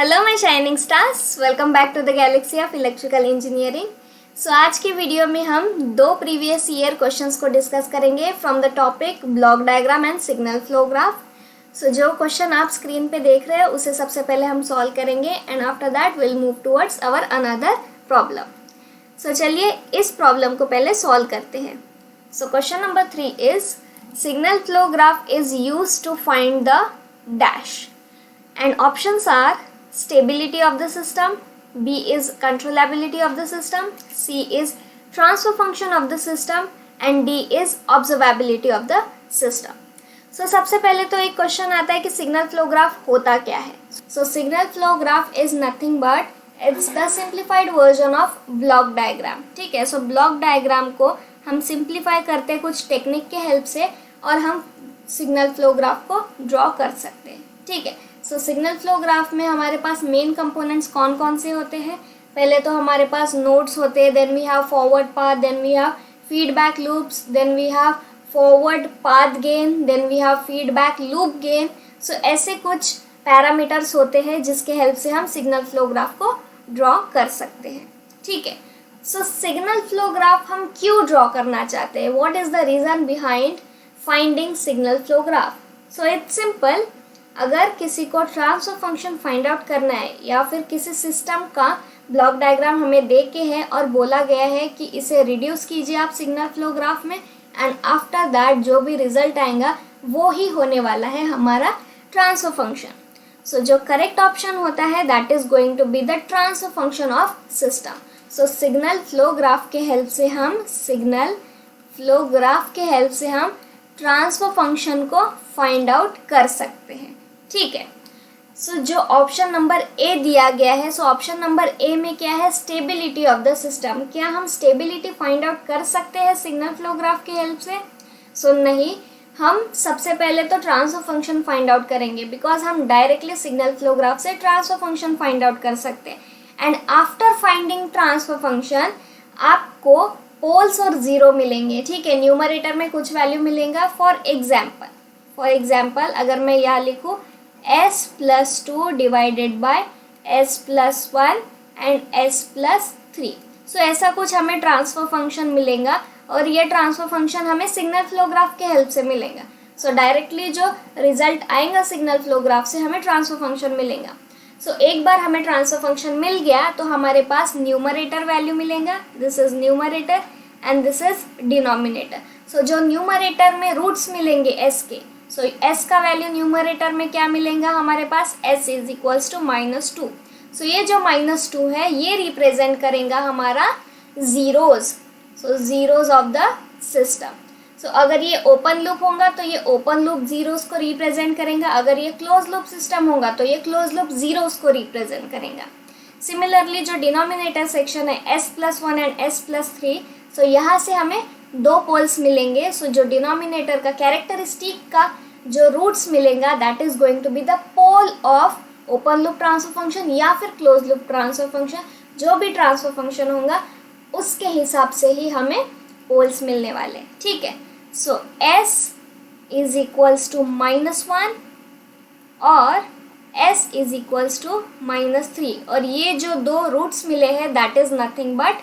Hello my shining stars, welcome back to the galaxy of electrical engineering. So आज की video में हम दो प्रीवियस ईयर क्वेश्चंस को डिस्कस करेंगे from the topic block diagram and signal flow graph. So जो question आप screen पे देख रहे हो उसे सबसे पहले हम सॉल्व करेंगे and after that will move towards our another problem. So चलिए इस प्रॉब्लम को पहले सॉल्व करते हैं। So question number 3 is signal flow graph is used to find the dash and options are stability of the system, B is controllability of the system, C is transfer function of the system and D is observability of the system. So सबसे पहले तो एक question आता है कि signal flow graph होता क्या है। So signal flow graph is nothing but it's the simplified version of block diagram. ठीक है, सो ब्लॉक डायग्राम को हम सिंप्लीफाई करते हैं कुछ टेक्निक के हेल्प से और हम सिग्नल फ्लो ग्राफ को ड्रॉ कर सकते हैं। ठीक है, सो सिग्नल फ्लो ग्राफ में हमारे पास मेन कंपोनेंट्स कौन कौन से होते हैं। पहले तो हमारे पास नोड्स होते हैं, then we have forward path, then we have feedback loops, then we have forward path gain, then we have feedback loop gain. So ऐसे कुछ पैरामीटर्स होते हैं जिसके हेल्प से हम सिग्नल फ्लो ग्राफ को ड्रॉ कर सकते हैं। ठीक है, सो सिग्नल फ्लो ग्राफ हम क्यों ड्रॉ करना चाहते हैं, what is the reason behind finding signal flow graph. So it's simple, अगर किसी को ट्रांसफर फंक्शन फाइंड आउट करना है या फिर किसी सिस्टम का ब्लॉक डायग्राम हमें दे के है और बोला गया है कि इसे रिड्यूस कीजिए आप सिग्नल फ्लो ग्राफ में एंड आफ्टर दैट जो भी रिजल्ट आएगा वो ही होने वाला है हमारा ट्रांसफर फंक्शन। सो जो करेक्ट ऑप्शन होता है that is going to be the transfer function of system. So signal flow graph के हेल्प से हम ट्रांसफर फंक्शन को फाइंड आउट कर सकते हैं। ठीक है, सो जो ऑप्शन नंबर ए दिया गया है, सो ऑप्शन नंबर ए में क्या है, स्टेबिलिटी ऑफ द सिस्टम। क्या हम स्टेबिलिटी फाइंड आउट कर सकते हैं सिग्नल फ्लो ग्राफ के हेल्प से? सो नहीं, हम सबसे पहले तो ट्रांसफर फंक्शन फाइंड आउट करेंगे बिकॉज हम डायरेक्टली सिग्नल फ्लो ग्राफ से ट्रांसफर फंक्शन फाइंड आउट कर सकते हैं and after finding transfer function आपको पोल्स और जीरो मिलेंगे। ठीक है, न्यूमरेटर में कुछ वैल्यू मिलेगा। फॉर एग्जाम्पल अगर मैं यहाँ लिखूँ s+2 divided by s+1 and s+3, सो ऐसा कुछ हमें ट्रांसफर फंक्शन मिलेगा और ये ट्रांसफर फंक्शन हमें सिग्नल फ्लो ग्राफ के हेल्प से मिलेगा। सो डायरेक्टली जो रिजल्ट आएगा सिग्नल फ्लो ग्राफ से हमें ट्रांसफर फंक्शन मिलेगा। सो एक बार हमें ट्रांसफर फंक्शन मिल गया तो हमारे पास न्यूमरेटर वैल्यू मिलेगा, this is numerator and this is denominator. So जो न्यूमरेटर में रूट्स मिलेंगे s के, सो s का वैल्यू न्यूमरेटर में क्या मिलेगा हमारे पास, s is equals to -2। So ये जो -2 है ये रिप्रेजेंट करेगा हमारा zeros, so zeros of the system. So अगर ये ओपन लूप होगा तो ये ओपन लूप जीरोस को रिप्रेजेंट करेगा, अगर ये क्लोज लूप सिस्टम होगा तो ये क्लोज लूप जीरोस को रिप्रेजेंट करेगा। सिमिलरली जो डिनोमिनेटर सेक्शन है s+1 एंड s+3, सो यहाँ से हमें दो पोल्स मिलेंगे। सो जो डिनोमिनेटर का कैरेक्टरिस्टिक का जो रूट्स मिलेगा that is going to be the pole of open loop transfer function या फिर क्लोज लूप ट्रांसफर फंक्शन, जो भी ट्रांसफर फंक्शन होगा उसके हिसाब से ही हमें पोल्स मिलने वाले। ठीक है, सो s इज इक्वल्स टू -1 और s इज इक्वल्स टू -3 और ये जो दो रूट्स मिले हैं that is nothing but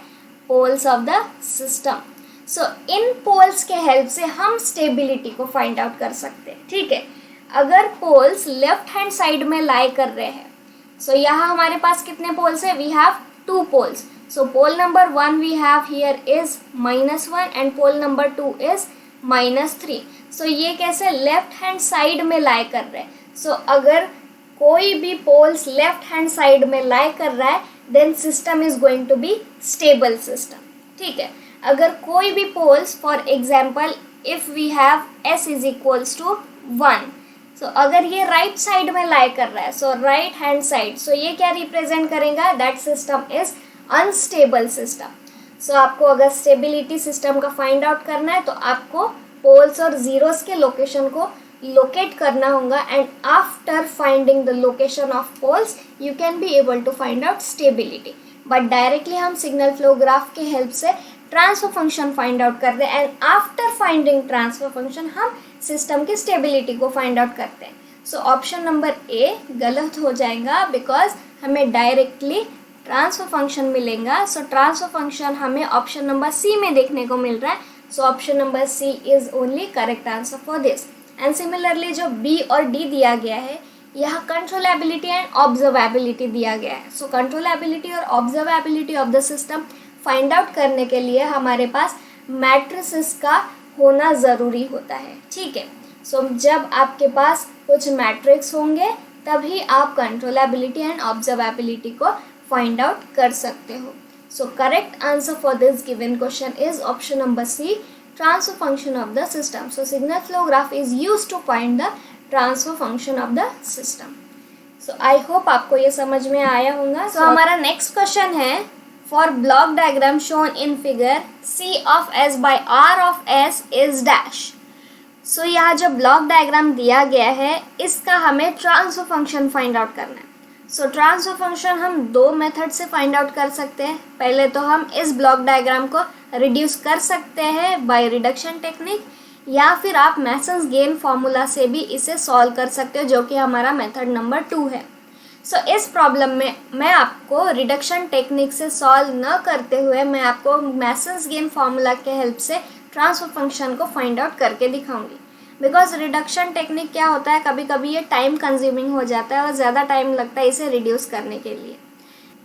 poles of the system. So इन पोल्स के हेल्प से हम स्टेबिलिटी को फाइंड आउट कर सकते हैं। ठीक है, अगर पोल्स लेफ्ट हैंड साइड में लाई कर रहे हैं, सो यहाँ हमारे पास कितने पोल्स है, we have 2 poles. So pole number 1 we have here is -1 and pole number 2 is -3। So ये कैसे लेफ्ट हैंड साइड में लाई कर रहे हैं। सो अगर कोई भी पोल्स लेफ्ट हैंड साइड में लाई कर रहा है then system is going to be stable system. ठीक है, अगर कोई भी poles for example if we have s is equals to 1, so अगर ये राइट साइड में लाई कर रहा है, so right hand side, so ये क्या रिप्रेजेंट करेगा, that system is unstable system. So आपको अगर स्टेबिलिटी सिस्टम का फाइंड आउट करना है तो आपको पोल्स और जीरोस के लोकेशन को लोकेट करना होगा and after finding the location of poles you can be able to find out stability. But directly हम सिग्नल फ्लो ग्राफ के हेल्प से ट्रांसफर फंक्शन फाइंड आउट करते हैं and after finding transfer function हम system की stability को find out करते हैं। सो ऑप्शन नंबर ए गलत हो जाएगा बिकॉज हमें डायरेक्टली ट्रांसफर फंक्शन मिलेगा। सो ट्रांसफर फंक्शन हमें ऑप्शन नंबर सी में देखने को मिल रहा है। So option number C is only correct answer for this. And similarly जो बी और डी दिया गया है, यहाँ कंट्रोलेबिलिटी एंड ऑब्जर्वेबिलिटी दिया गया है। सो कंट्रोलेबिलिटी और observability of the system find out करने के लिए हमारे पास मैट्रिसेस का होना ज़रूरी होता है, ठीक है। सो जब आपके पास कुछ मैट्रिक्स होंगे तभी आप कंट्रोलेबिलिटी एंड ऑब्जर्वेबिलिटी को फाइंड आउट कर सकते हो। So correct answer for this given question is option number C, transfer function of the system. So signal flow graph is used to find the transfer function of the system. So I hope आपको ये समझ में आया होगा। So हमारा next question है, for block diagram shown in figure C of S by R of S is dash। सो यहाँ जो ब्लॉक डायग्राम दिया गया है इसका हमें ट्रांसफर फंक्शन फाइंड आउट करना है। सो ट्रांसफर फंक्शन हम दो मेथड से फाइंड आउट कर सकते हैं। पहले तो हम इस ब्लॉक डायग्राम को रिड्यूस कर सकते हैं बाय रिडक्शन टेक्निक, या फिर आप मैसन्स गेन फॉर्मूला से भी इसे सॉल्व कर सकते हो, जो कि हमारा मेथड नंबर 2 है। सो इस प्रॉब्लम में मैं आपको रिडक्शन टेक्निक से सॉल्व न करते हुए मैं आपको मैसन्स गेन फॉर्मूला के हेल्प से ट्रांसफर फंक्शन को फाइंड आउट करके दिखाऊंगी। बिकॉज रिडक्शन टेक्निक क्या होता है, कभी कभी ये टाइम कंज्यूमिंग हो जाता है और ज़्यादा टाइम लगता है इसे रिड्यूस करने के लिए।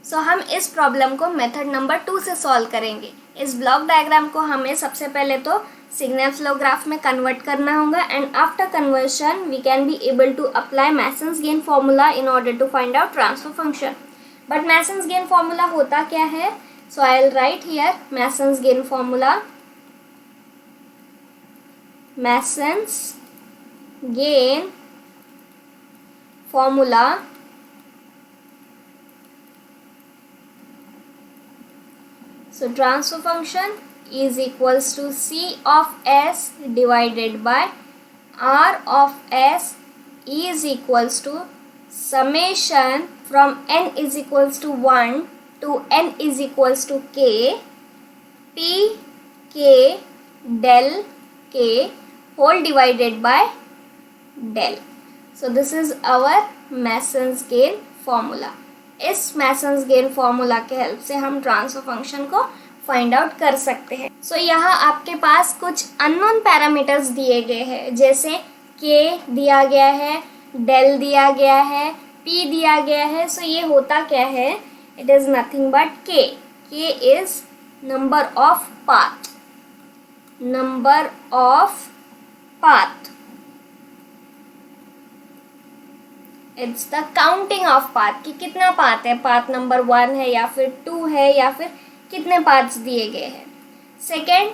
सो हम इस प्रॉब्लम को मेथड नंबर 2 से सॉल्व करेंगे। इस ब्लॉक डायग्राम को हमें सबसे पहले तो सिग्नल फ्लो ग्राफ में कन्वर्ट करना होगा, and after conversion we can be able to apply Mason's gain formula in order to find out transfer function. But Mason's gain formula होता क्या है? So I will write here Mason's gain formula. Mason's gain formula so transfer function is equals to C of S divided by R of S is equals to summation from n is equals to 1 to n is equals to k p k del k whole divided by del. So this is our Mason's gain formula. इस masons gain formula के help से हम transfer function को find out कर सकते हैं। सो यहाँ आपके पास कुछ अननोन पैरामीटर्स दिए गए हैं, जैसे k दिया गया है, डेल दिया गया है, p दिया गया है। सो ये होता क्या है? It is nothing but k is number of path, number of path. It's the counting of path कि कितना पाथ है, पाथ नंबर 1 है या फिर 2 है या फिर कितने पाथ्स दिए गए हैं। सेकेंड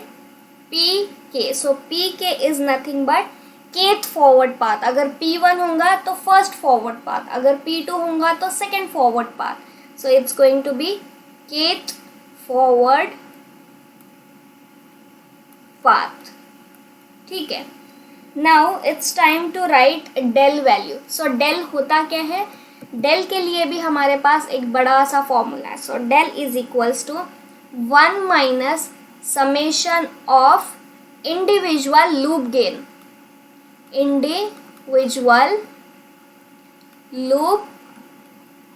पी के, सो पी के is nothing but kth forward path. अगर P1 होगा तो फर्स्ट फॉरवर्ड पाथ, अगर P2 होगा तो second forward path. So it's going to be kth forward path, ठीक है। Now it's time to write del value. So del होता क्या है? del के लिए भी हमारे पास एक बड़ा सा फॉर्मूला है। So del is equals to 1 minus summation of individual loop gain, individual loop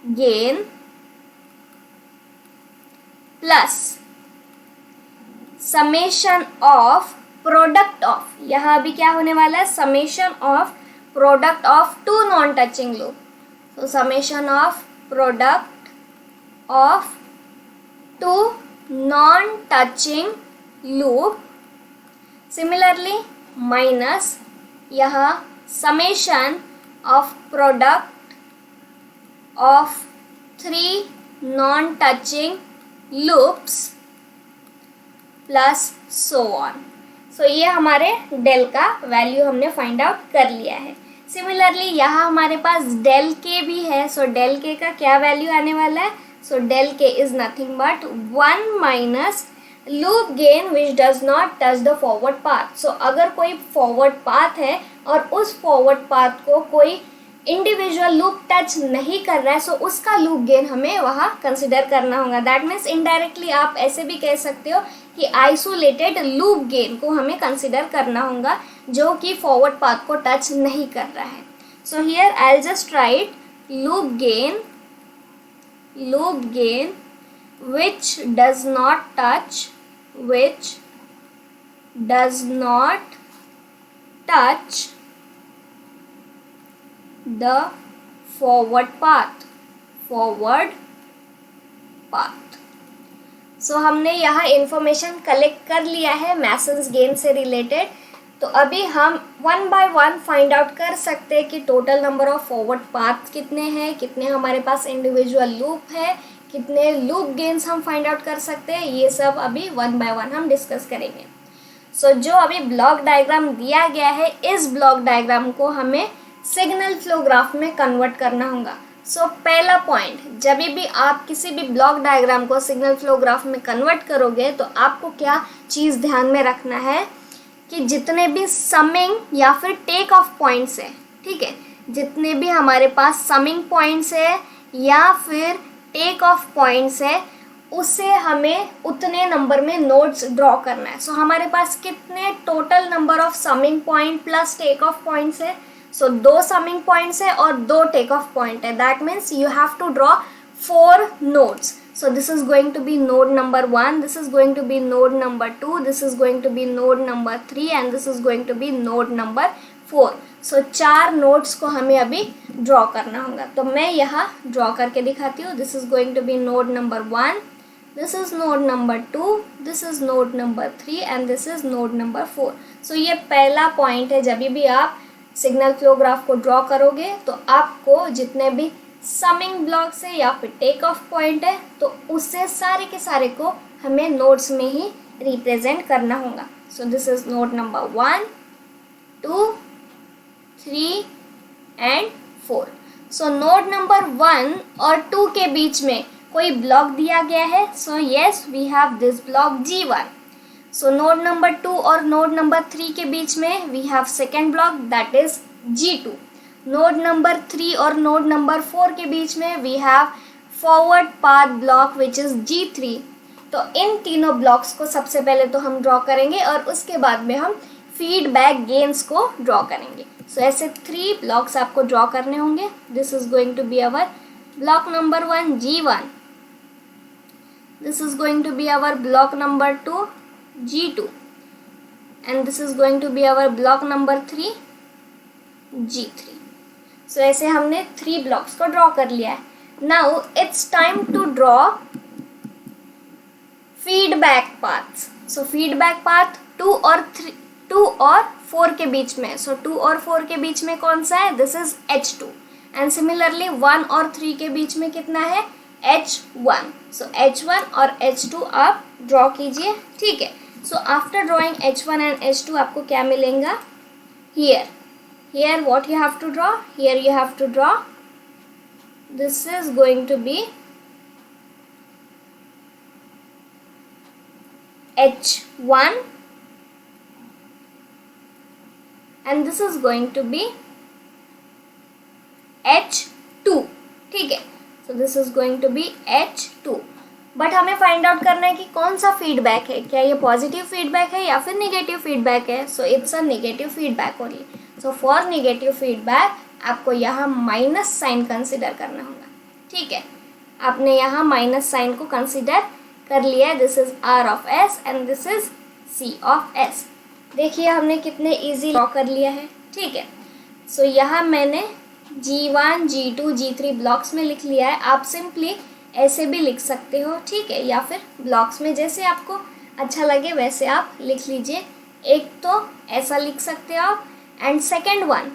gain plus summation of product of, यहाँ भी क्या होने वाला है? Summation of product of two non touching loop. So summation of product of two non touching loop. Similarly minus यहाँ summation of product of 3 non touching loops plus so on. So ये हमारे del का value हमने find out कर लिया है। Similarly यहाँ हमारे पास डेल के भी है। सो डेल के का क्या वैल्यू आने वाला है? So del k is nothing but 1 minus loop gain which does not touch the forward path. So अगर कोई फॉरवर्ड पाथ है और उस फॉरवर्ड पाथ को कोई इंडिविजुअल लूप टच नहीं कर रहा है, सो उसका लूप गेन हमें वहाँ कंसिडर करना होगा। दैट मीन्स इनडायरेक्टली आप ऐसे भी कह सकते हो कि आइसोलेटेड लूप गेन को हमें कंसिडर करना होगा जो कि फॉरवर्ड पाथ को टच नहीं कर रहा है। So here I will just right loop gain loop gain which does not touch the forward path. सो हमने यहाँ इंफॉर्मेशन कलेक्ट कर लिया है मैसन्स गेन से रिलेटेड. तो अभी हम one by one find out कर सकते हैं कि total number of forward path कितने हैं, कितने हमारे पास इंडिविजुअल लूप है, कितने लूप गेन्स हम फाइंड आउट कर सकते हैं. ये सब अभी वन बाय वन हम डिस्कस करेंगे. सो जो अभी ब्लॉक डायग्राम दिया गया है, इस ब्लॉक डायग्राम को हमें सिग्नल फ्लो ग्राफ में कन्वर्ट करना होगा. सो पहला पॉइंट, जब भी आप किसी भी ब्लॉक डायग्राम को सिग्नल फ्लो ग्राफ में कन्वर्ट करोगे तो आपको क्या चीज़ ध्यान में रखना है कि जितने भी समिंग या फिर टेक ऑफ पॉइंट्स है, ठीक है, जितने भी हमारे पास समिंग पॉइंट्स है या फिर टेक ऑफ पॉइंट्स है, उसे हमें उतने नंबर में नोड्स ड्रॉ करना है. सो हमारे पास कितने total number of summing point plus take off points है. सो 2 समिंग पॉइंट्स है और 2 टेक ऑफ पॉइंट है. That means you have to draw 4 nodes. So this is going to be node number 1, this is going to be node number 2, this is going to be node number 3 and this is going to be node number 4. So 4 nodes को हमें अभी draw करना होगा. तो मैं यहाँ draw करके दिखाती हूँ. This is going to be node number 1, this is node number 2, this is node number 3 and this is node number 4. So ये पहला पॉइंट है. जब भी आप सिग्नल फ्लो ग्राफ को ड्रॉ करोगे तो आपको जितने भी समिंग ब्लॉक्स है या फिर टेक ऑफ पॉइंट है तो उससे सारे के सारे को हमें नोड्स में ही रिप्रेजेंट करना होगा. सो this is node number 1, 2, 3 and 4. So node number 1 और 2 के बीच में कोई ब्लॉक दिया गया है. So yes, we have this block G1. So node number 2 और नोड नंबर 3 के बीच में we have second block that is G2. Node number 3 और नोड नंबर 4 के बीच में we have forward path block which is G3. तो इन तीनों ब्लॉक्स को सबसे पहले तो हम ड्रॉ करेंगे और उसके बाद में हम फीडबैक गेन्स को ड्रॉ करेंगे. सो ऐसे 3 ब्लॉक्स आपको ड्रॉ करने होंगे. This is going to be our block number 1 G1, this is going to be our block number 2 G2 and this is going to be our block number 3 G3. So ऐसे हमने 3 blocks को draw कर लिया है. Now it's time to draw feedback paths. So feedback path 2 और 4 के बीच में. सो 2 और 4 के बीच में कौन सा है? This is H2 and similarly 1 और 3 के बीच में कितना है? H1. सो H1 और H2 आप ड्रॉ कीजिए, ठीक है. So after drawing H1 and H2 आपको क्या मिलेगा? Here what you have to draw? Here you have to draw. This is going to be H1 and this is going to be H2. ठीक है. So this is going to be H2. But हमें find out करना है कि कौन सा feedback है. क्या ये पॉजिटिव फीडबैक है या फिर नेगेटिव फीडबैक है? So it's a negative feedback only. So for negative feedback आपको यहाँ माइनस साइन कंसिडर करना होगा, ठीक है. आपने यहाँ माइनस साइन को कंसिडर कर लिया है. This is R of S and this is C of S. देखिए हमने कितने इजी ड्रॉ कर लिया है, ठीक है. सो यहाँ मैंने G1, G2, G3 ब्लॉक्स में लिख लिया है. आप सिंपली ऐसे भी लिख सकते हो, ठीक है, या फिर ब्लॉक्स में जैसे आपको अच्छा लगे वैसे आप लिख लीजिए. एक तो ऐसा लिख सकते हो आप एंड सेकेंड वन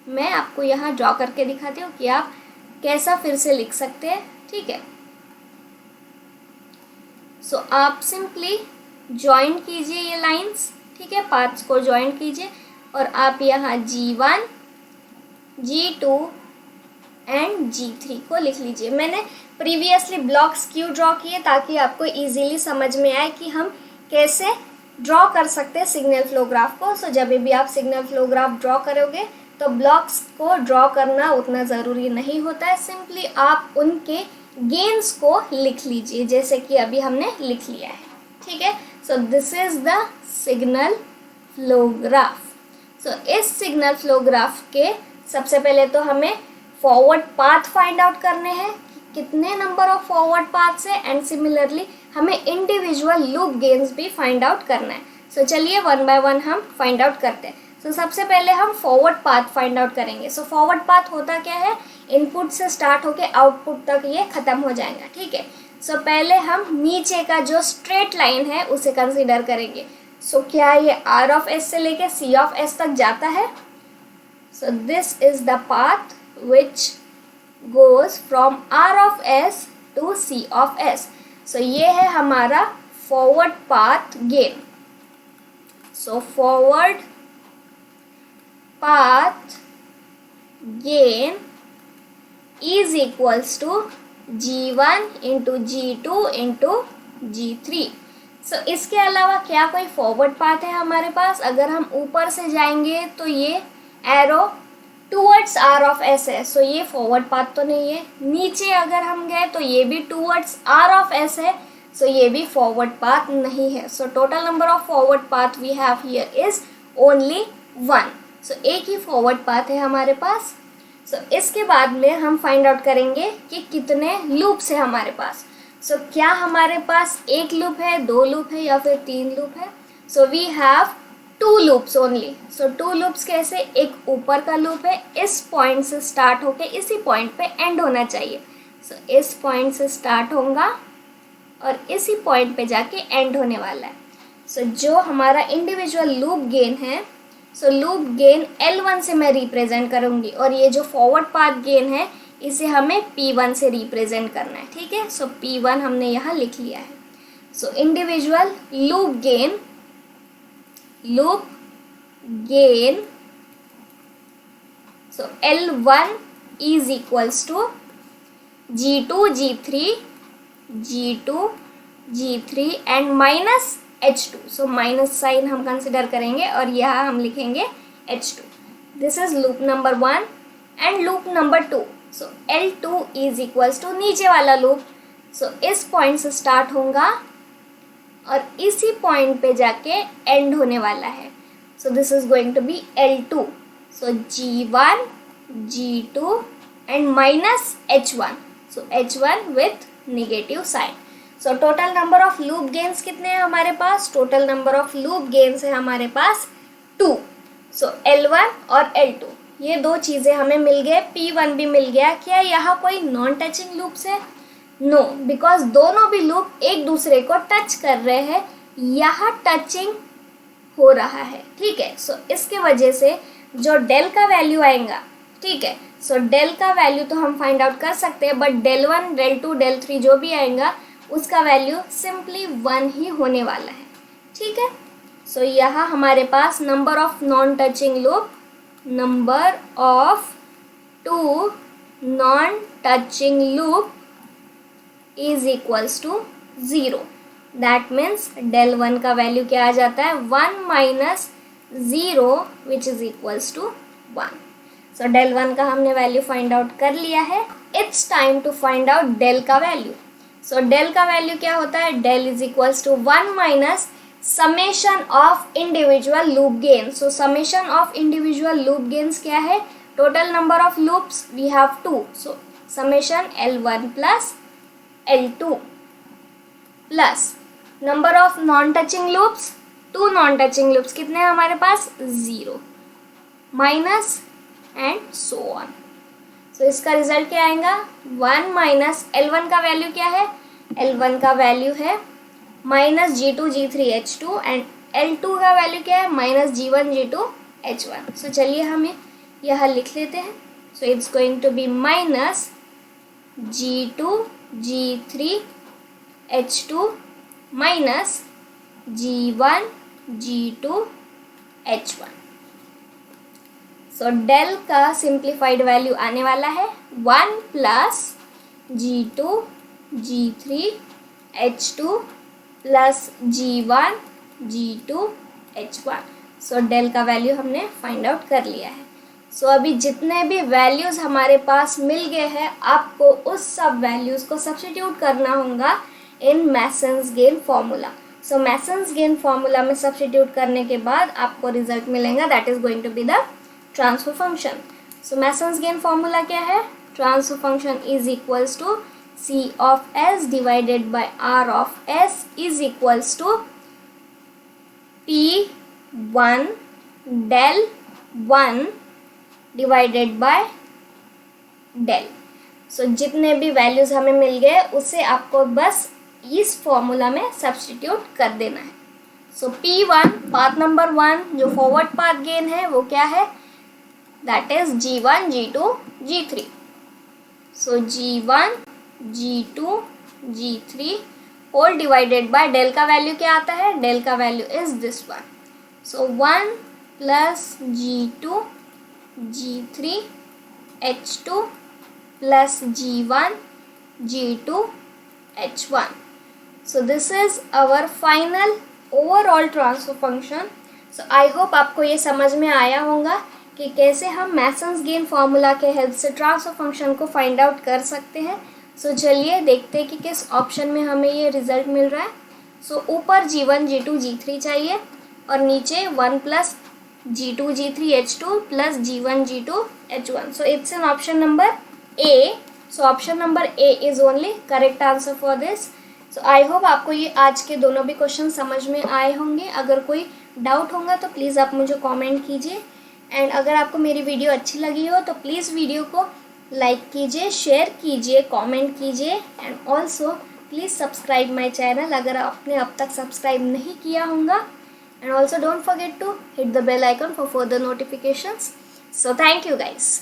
मैं आपको यहाँ ड्रॉ करके दिखाती हूँ कि आप कैसा फिर से लिख सकते हैं, ठीक है. सो आप सिंपली ज्वाइन कीजिए ये लाइंस, ठीक है, पाथ्स को ज्वाइन कीजिए और आप यहाँ G1, G2 एंड G3 को लिख लीजिए. मैंने प्रीवियसली ब्लॉक्स क्यों ड्रॉ किए? ताकि आपको इजीली समझ में आए कि हम कैसे ड्रॉ कर सकते हैं सिग्नल फ्लो ग्राफ को. सो जब भी आप सिग्नल फ्लो ग्राफ ड्रॉ करोगे तो ब्लॉक्स को ड्रॉ करना उतना ज़रूरी नहीं होता है. सिंपली आप उनके गेन्स को लिख लीजिए जैसे कि अभी हमने लिख लिया है, ठीक है. So this is the signal flow graph. So इस सिग्नल फ्लो ग्राफ के सबसे पहले तो हमें फॉरवर्ड पाथ फाइंड आउट करने हैं. कितने नंबर ऑफ फॉरवर्ड पाथ्स है, एंड सिमिलरली हमें इंडिविजुअल लूप गेन्स भी फाइंड आउट करना है। सो चलिए वन बाय वन हम फाइंड आउट करते हैं। सो सबसे पहले हम फॉरवर्ड पाथ फाइंड आउट करेंगे। सो फॉरवर्ड पाथ होता क्या है, इनपुट से स्टार्ट होके आउटपुट तक ये खत्म हो जाएगा, ठीक है। सो पहले हम नीचे का जो स्ट्रेट लाइन है उसे कंसीडर करेंगे। सो क्या ये आर ऑफ एस से लेके सी ऑफ एस तक जाता है? So this is the path which goes from R of S to C of S. So ये है हमारा forward path gain. So forward path gain is equals to G1 into G2 into G3. So इसके अलावा क्या कोई forward path है हमारे पास? अगर हम ऊपर से जाएंगे तो ये arrow towards our of S है, सो ये फॉरवर्ड पाथ तो नहीं है। नीचे अगर हम गए तो ये भी टूवर्ड्स आर ऑफ एस है, सो ये भी फॉरवर्ड पाथ नहीं है। So total number of forward path we have here is only 1। So एक ही फॉरवर्ड पाथ है हमारे पास। सो इसके बाद में हम फाइंड आउट करेंगे कि कितने लूप्स है हमारे पास। सो क्या हमारे पास एक लूप है, 2 लूप है या फिर 3 लूप है? So we have 2 loops only. So 2 loops कैसे? एक ऊपर का लूप है, इस पॉइंट से स्टार्ट होके इसी पॉइंट पे एंड होना चाहिए। सो इस पॉइंट से स्टार्ट होगा और इसी पॉइंट पे जाके एंड होने वाला है। सो जो हमारा इंडिविजुअल लूप गेन है, सो लूप गेन L1 से मैं रिप्रेजेंट करूँगी, और ये जो फॉरवर्ड पाथ गेन है इसे हमें P1 से रिप्रेजेंट करना है, ठीक है। सो P1 हमने यहाँ लिख लिया है। So individual loop gain so L1 is equals to G2 G3 G2 G3 and minus H2. so minus sign हम कंसिडर करेंगे और यहाँ हम लिखेंगे H2. This is loop number 1 and loop number 2. So L2 is equals to नीचे वाला loop, सो इस point से स्टार्ट होगा और इसी पॉइंट पे जाके एंड होने वाला है। So this is going to be L2. So G1 G2 and minus H1. So H1 with negative sign. So total number of loop gains कितने हैं हमारे पास? Total number of loop gains है हमारे पास 2. सो L1 और L2 ये 2 चीज़ें हमें मिल गए, P1 भी मिल गया। क्या यहाँ कोई नॉन टचिंग लूप्स है? नो, बिकॉज दोनों भी लूप एक दूसरे को टच कर रहे हैं, यहाँ टचिंग हो रहा है, ठीक है। सो इसके वजह से जो डेल का वैल्यू आएगा, ठीक है, सो डेल का वैल्यू तो हम फाइंड आउट कर सकते हैं, बट डेल 1 डेल 2 डेल 3 जो भी आएगा उसका वैल्यू सिंपली 1 ही होने वाला है, ठीक है। सो यहाँ हमारे पास number of non touching loop, number of 2 non touching loop is equals to 0. That means del 1 का वैल्यू क्या आ जाता है? 1 minus 0 which is equals to 1. So del 1 का हमने वैल्यू फाइंड आउट कर लिया है. It's time to find out del का वैल्यू. So del का वैल्यू क्या होता है? Del is equals to 1 minus summation of individual loop gains. So summation of individual loop gains क्या है? Total number of loops we have 2. So summation L1 plus L2 plus number of non touching loops, 2 non touching loops कितने हैं हमारे पास? 0 minus and so on. सो इसका result क्या आएगा? 1 minus L1 का value क्या है? L1 का वैल्यू है minus G2 G3 H2 and L2 का वैल्यू क्या है? Minus G1 G2 H1. सो चलिए हमें यह लिख लेते हैं. So it's going to be minus G2 G3 H2 minus G1 G2 H1. So del का सिंप्लीफाइड वैल्यू आने वाला है 1 plus G2 G3 H2 plus G1 G2 H1. So del का वैल्यू हमने फाइंड आउट कर लिया है. सो अभी जितने भी वैल्यूज़ हमारे पास मिल गए हैं, आपको उस सब वैल्यूज़ को सब्स्टिट्यूट करना होगा in Mason's gain formula. So Mason's gain formula में सब्स्टिट्यूट करने के बाद आपको रिजल्ट मिलेगा, that is going to be the transfer function. So Mason's gain formula क्या है? Transfer function is equals to C of S divided by R of S is equals to P1 del 1 divided by del. सो जितने भी values हमें मिल गए उसे आपको बस इस फॉर्मूला में सब्स्टिट्यूट कर देना है. सो P1 पाथ नंबर 1 जो फॉरवर्ड पाथ गेन है वो क्या है, that is G1 G2 G3. So G1 G2 G3 whole divided by del का वैल्यू क्या आता है, डेल का value is this one. So 1 plus G2 G3 H2 plus G1 G2 H1. So this is our final overall transfer function. So I hope आपको ये समझ में आया होगा कि कैसे हम मैसन्स गेन फार्मूला के हेल्प से ट्रांसफर फंक्शन को फाइंड आउट कर सकते हैं. सो चलिए देखते हैं कि किस ऑप्शन में हमें ये रिजल्ट मिल रहा है. सो ऊपर G1 G2 G3 चाहिए और नीचे 1 plus G2 G3 H2 plus G1 G2 H1. So it's an option number A. So option number A is only correct answer for this. So I hope आपको ये आज के दोनों भी क्वेश्चन समझ में आए होंगे. अगर कोई डाउट होगा तो प्लीज़ आप मुझे कमेंट कीजिए. एंड अगर आपको मेरी वीडियो अच्छी लगी हो तो प्लीज़ वीडियो को लाइक कीजिए, शेयर कीजिए, कमेंट कीजिए and also please subscribe my channel अगर आपने अब तक सब्सक्राइब नहीं किया होगा. And also don't forget to hit the bell icon for further notifications. So thank you guys.